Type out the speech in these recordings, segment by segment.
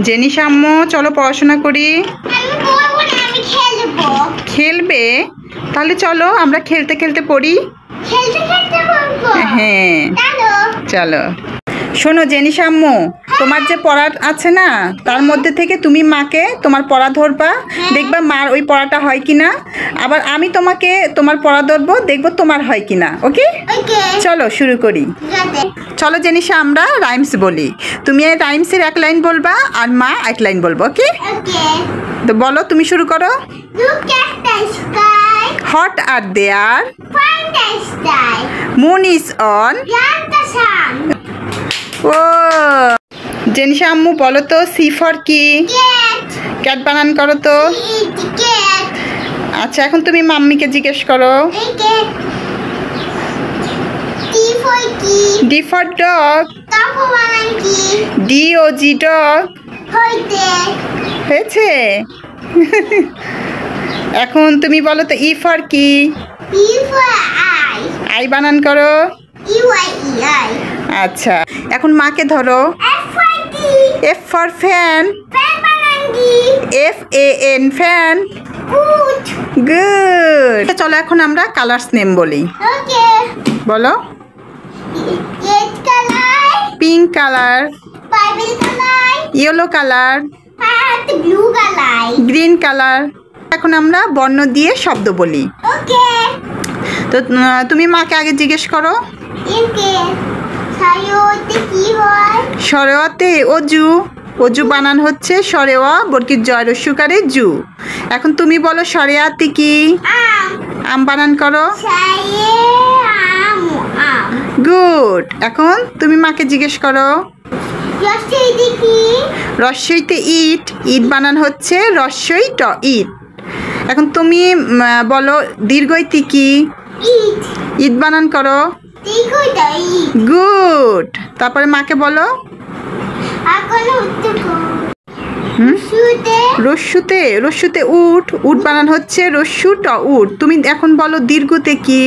জেনিশা আম্মু চলো পড়াশোনা করি। খেলবে? তাহলে চলো আমরা খেলতে খেলতে পড়ি। হ্যাঁ চলো। শোনো জেনিশা আম্মু, তোমার যে পড়া আছে না তার মধ্যে থেকে তুমি মাকে তোমার পড়া ধরবা, দেখবা মার ওই পড়াটা হয় কিনা। আবার আমি তোমাকে তোমার পড়া ধরবো, দেখবো তোমার হয় কিনা। ওকে চলো শুরু করি। চলো জেনিশা আমরা রাইমস বলি, তুমি এই রাইমসের এক লাইন বলবা আর মা এক লাইন বলবো। ওকে তো বলো, তুমি শুরু করো। হট আর দেয়ার, মুন ইজ অন। ও জেনিশা আম্মু বলো তো সি ফর কি? ক্যাট বানান করো তো। আচ্ছা এখন তুমি মাম্মিকে জিজ্ঞেস করো। D for dog. DOG dog. হয়েছে? এখন তুমি বলো তো ই ফর কি? আই বানান করো। আচ্ছা এখন মাকে ধরো। F for fan. FAN fan. Good. চলো এখন আমরা কালার্স নেম বলি। বলো। Pink colour, yellow colour, green colour. এখন আমরা বর্ণ দিয়ে শব্দ বলি। তো তুমি মাকে আগে জিজ্ঞেস করো। সরেওয়াতে অজু। অজু বানান হচ্ছে সরেওয়া বর্গীর জয় রস্যকারে জু। এখন তুমি বলো সরেয়াতে কি? আম বানান করো। গুড। এখন তুমি মাকে জিজ্ঞেস করো। রস্যইতে ইট। ইট বানান হচ্ছে রস্যই ট ইট। এখন তুমি বলো দীর্ঘইতে কি? ইট বানান করো। গুড। তারপরে মাকে বলো। রস্যুতে, রস্যুতে উট। উট বানান হচ্ছে রস্যু ট উট। তুমি এখন বলো দীর্ঘতে কি?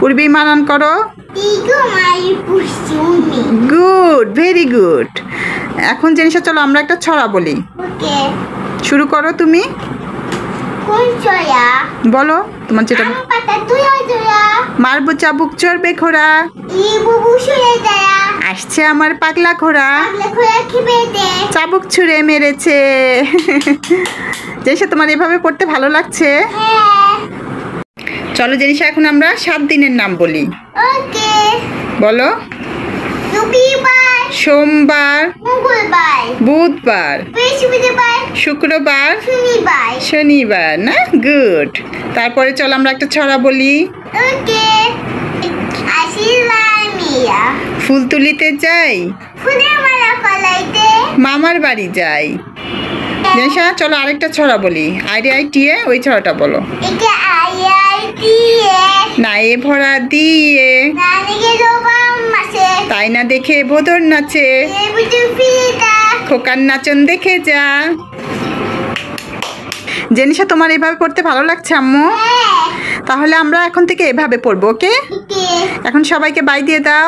উর্বি বানান করো। Good, very good. এখন জিনিসটা চলো আমরা একটা ছড়া বলি। শুরু করো তুমি। বলো তোমার যেটা। মারবো চাবুক চড়বে ঘোড়া, আসছে আমার পাগলা ঘোড়া, চাবুক ছুঁড়ে মেরেছে। জিনিসটা তোমার এভাবে পড়তে ভালো লাগছে? চলো জিনিসটা এখন আমরা 7 দিনের নাম বলি। বলো। সোমবার, বুধবার, শুক্রবার, শনিবার। না গুড। তারপরে চলো আমরা একটা ছড়া বলি। ফুল তুলিতে যাই, মামার বাড়ি যাই। জেনিশা চলো আরেকটা ছড়া বলি। IDITA ওই ছড়াটা বলো। না এ ভরা দিয়ে, তাই না দেখে ভোদর নাচে, খোকার নাচন দেখে যা। জেনিশা তোমার এভাবে পড়তে ভালো লাগছে আম্মু? তাহলে আমরা এখন থেকে এভাবে পড়বো। ওকে এখন সবাইকে বাই দিয়ে দাও।